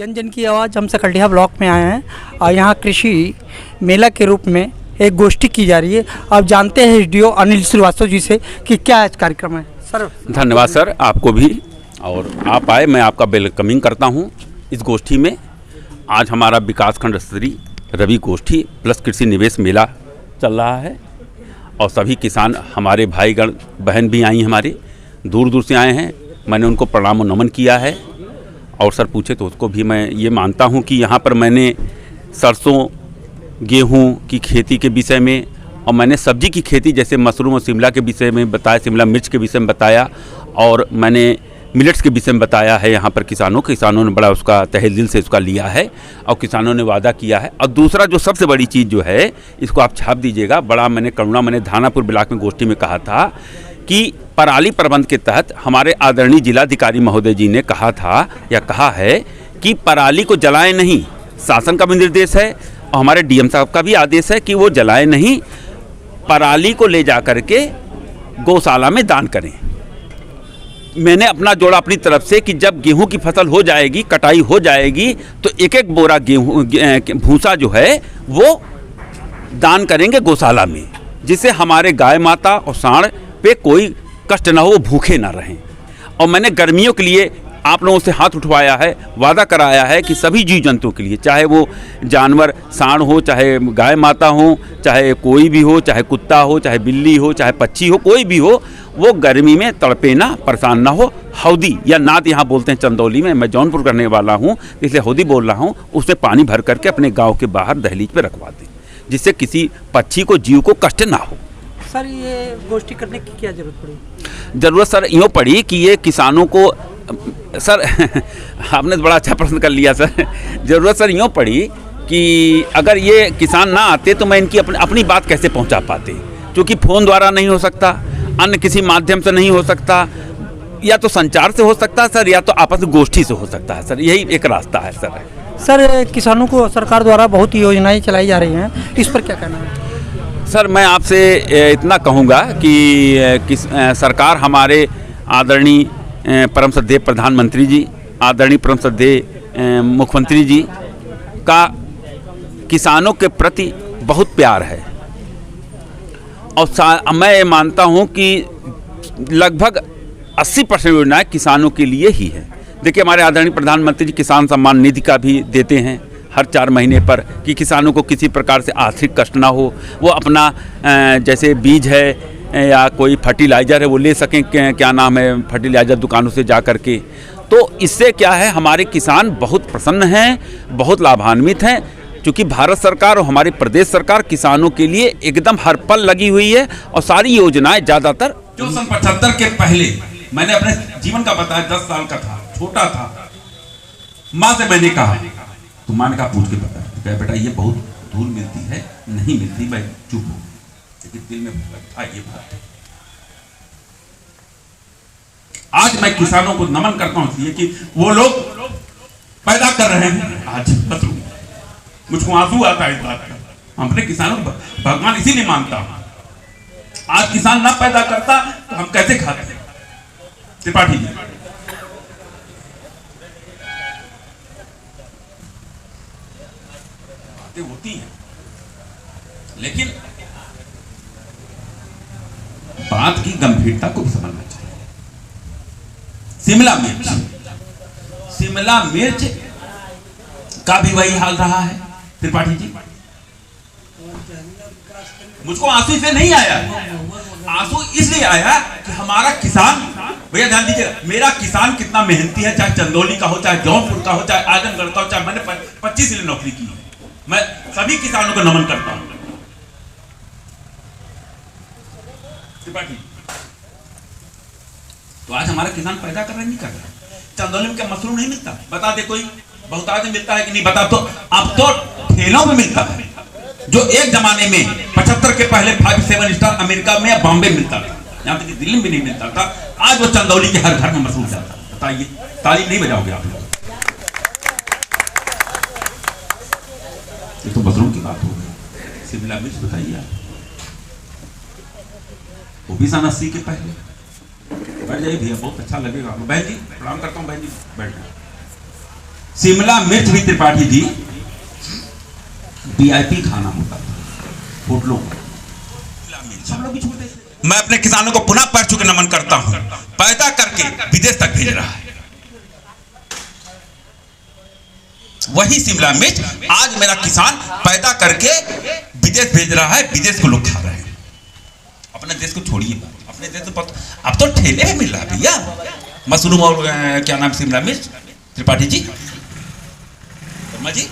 जन जन की आवाज़ हम सकलडीहा ब्लॉक में आए हैं और यहाँ कृषि मेला के रूप में एक गोष्ठी की जा रही है। आप जानते हैं एसडीओ अनिल श्रीवास्तव जी से कि क्या आज कार्यक्रम है। सर धन्यवाद सर, आपको भी, और आप आए, मैं आपका वेलकमिंग करता हूँ इस गोष्ठी में। आज हमारा विकासखंड स्तरीय रवि गोष्ठी प्लस कृषि निवेश मेला चल रहा है और सभी किसान हमारे भाईगण बहन भी आई, हमारे दूर दूर से आए हैं। मैंने उनको प्रणाम और नमन किया है और सर पूछे तो उसको भी मैं ये मानता हूँ कि यहाँ पर मैंने सरसों गेहूँ की खेती के विषय में और मैंने सब्जी की खेती जैसे मशरूम और शिमला के विषय में बताया, शिमला मिर्च के विषय में बताया और मैंने मिलेट्स के विषय में बताया है। यहाँ पर किसानों ने बड़ा उसका तहे दिल से उसका लिया है और किसानों ने वादा किया है। और दूसरा जो सबसे बड़ी चीज़ जो है, इसको आप छाप दीजिएगा, बड़ा मैंने धानापुर ब्लॉक में गोष्ठी में कहा था कि पराली प्रबंध के तहत हमारे आदरणीय जिलाधिकारी महोदय जी ने कहा था या कहा है कि पराली को जलाएं नहीं। शासन का भी निर्देश है और हमारे डीएम साहब का भी आदेश है कि वो जलाएं नहीं, पराली को ले जा करके गौशाला में दान करें। मैंने अपना जोड़ा अपनी तरफ से कि जब गेहूं की फसल हो जाएगी, कटाई हो जाएगी, तो एक एक बोरा गेहूं भूसा जो है वो दान करेंगे गौशाला में, जिससे हमारे गाय माता और सांड पे कोई कष्ट ना हो, वो भूखे ना रहें। और मैंने गर्मियों के लिए आप लोगों से हाथ उठवाया है, वादा कराया है कि सभी जीव जंतुओं के लिए, चाहे वो जानवर सांड हो, चाहे गाय माता हो, चाहे कोई भी हो, चाहे कुत्ता हो, चाहे बिल्ली हो, चाहे पक्षी हो, कोई भी हो, वो गर्मी में तड़पे ना, परेशान ना हो। हौदी या नाद यहाँ बोलते हैं चंदौली में, मैं जौनपुर करने वाला हूँ इसलिए हौदी बोल रहा हूँ, उसमें पानी भर करके अपने गाँव के बाहर दहलीज पर रखवा दें, जिससे किसी पक्षी को, जीव को कष्ट ना हो। सर ये गोष्ठी करने की क्या जरूरत पड़ी? ज़रूरत सर यूँ पड़ी कि ये किसानों को, सर आपने तो बड़ा अच्छा प्रश्न कर लिया सर। ज़रूरत सर यूँ पड़ी कि अगर ये किसान ना आते तो मैं इनकी अपनी बात कैसे पहुंचा पाते, क्योंकि फ़ोन द्वारा नहीं हो सकता, अन्य किसी माध्यम से नहीं हो सकता, या तो संचार से हो सकता है सर, या तो आपस में गोष्ठी से हो सकता है सर, यही एक रास्ता है सर। सर किसानों को सरकार द्वारा बहुत योजनाएँ चलाई जा रही हैं, इस पर क्या कहना है? सर मैं आपसे इतना कहूँगा कि सरकार हमारे आदरणीय परम श्रद्धेय प्रधानमंत्री जी, आदरणीय परम श्रद्धेय मुख्यमंत्री जी का किसानों के प्रति बहुत प्यार है और मैं ये मानता हूँ कि लगभग 80% योजनाएं किसानों के लिए ही है। देखिए हमारे आदरणीय प्रधानमंत्री जी किसान सम्मान निधि का भी देते हैं हर 4 महीने पर, कि किसानों को किसी प्रकार से आर्थिक कष्ट ना हो, वो अपना जैसे बीज है या कोई फर्टिलाइज़र है वो ले सकें, क्या नाम है, फर्टिलाइज़र दुकानों से जा कर के। तो इससे क्या है, हमारे किसान बहुत प्रसन्न हैं, बहुत लाभान्वित हैं, क्योंकि भारत सरकार और हमारी प्रदेश सरकार किसानों के लिए एकदम हर पल लगी हुई है और सारी योजनाएं ज़्यादातर जो सन 75 के पहले मैंने अपने जीवन का बताया, 10 साल का था, छोटा था, माँ से मैंने कहा, तो माँ ने कहा पूछ के बता, तो बेटा ये बहुत धूल मिलती है, नहीं मिलती, मैं चुप हूँ, लेकिन दिल में था ये बात। आज मैं किसानों को नमन करता हूँ इसलिए कि वो लोग पैदा कर रहे हैं। आज बस मुझको आंसू आता है इस बात का, अपने किसानों को भगवान इसीलिए मानता हूं। आज किसान ना पैदा करता तो हम कैसे खाते? त्रिपाठी जी, बातें होती हैं, लेकिन बात की गंभीरता को भी समझना चाहिए। शिमला मिर्च का भी वही हाल रहा है त्रिपाठी जी। मुझको आंसू से नहीं आया, आंसू इसलिए आया कि हमारा किसान, भैया ध्यान दीजिए, मेरा किसान कितना मेहनती है, चाहे चंदौली का हो, चाहे जौनपुर का हो, चाहे आजमगढ़ का हो, चाहे मैंने 25 साल नौकरी की है, मैं सभी किसानों को नमन करता हूं। त्रिपाठी तो आज हमारा किसान पैदा कर रहा नहीं कर रहा। चंदौली में क्या मशरूम नहीं मिलता? बता दे कोई, बहुत आदमी मिलता है कि नहीं बता। तो अब तो ठेलों में मिलता है, जो एक जमाने में 75 के पहले 5-7 स्टार अमेरिका में या बॉम्बे मिलता था, यहाँ तक कि दिल्ली में भी नहीं मिलता था, आज वो चंदौली के हर घर में मशरूम जाता है। बताइए, ताली नहीं बजाओगे आप लोग? ये तो मशरूम की बात हो गई। शिमला मिर्च बताइए आप, वो भी सन 80 के पहले। बैठ जाइए भैया, बहुत अच्छा लगेगा आपको। बहन जी प्रणाम करता हूँ, बहन जी बैठ जाइए। शिमला मिर्च भी त्रिपाठी जी वीआईपी खाना होता था होटलों में। सब लोग भी छोड़ते थे। मैं अपने किसानों को पुनः पैर छू के नमन करता हूं, पैदा करके विदेश तक भेज रहा है। वही शिमला मिर्च आज मेरा किसान पैदा करके विदेश भेज रहा है, विदेश को लोग खा रहे हैं। अपने देश को छोड़िए, अपने देश को अब तो ठेले में मिल रहा है भैया मशरूम और क्या नाम शिमला मिर्च। त्रिपाठी जी, वर्मा जी।